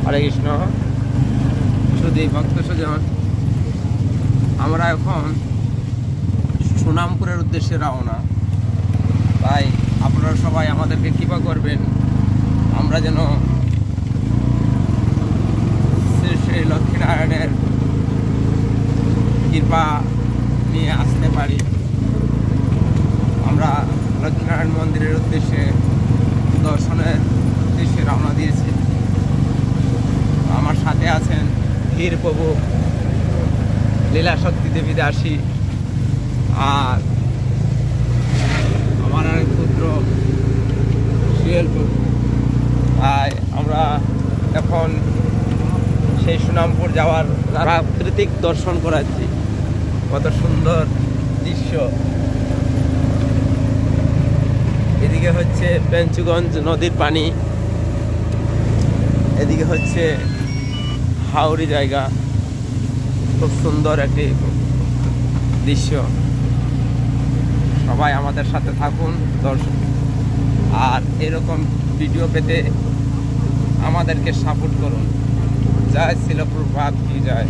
হরে কৃষ্ণ। শুধু ভক্ত স্বজন, আমরা এখন সুনামপুরের উদ্দেশ্যে রওনা। তাই আপনারা সবাই আমাদেরকে কৃপা করবেন, আমরা যেন শ্রী শ্রী লক্ষ্মীনারায়ণের কৃপা নিয়ে আসতে পারি। আমরা লক্ষ্মীনারায়ণ মন্দিরের উদ্দেশ্যে দর্শনের উদ্দেশ্যে রওনা দিয়েছি। আমার সাথে আছেন ধীর প্রভু, লীলাশক্তি দেবী দাসী, আর আমার আরেক পুত্র সুয়েল প্রভু। তাই আমরা এখন সেই সুনামপুর যাওয়ার প্রাকৃতিক দর্শন করাচ্ছি। কত সুন্দর দৃশ্য! এদিকে হচ্ছে পেঞ্চুগঞ্জ নদীর পানি, এদিকে হচ্ছে হাওড়ি জায়গা। খুব সুন্দর একটি দৃশ্য। সবাই আমাদের সাথে থাকুন দর্শক, আর এরকম ভিডিও পেতে আমাদেরকে সাপোর্ট করুন। জয় শিল প্রভুপাদ কি জয়।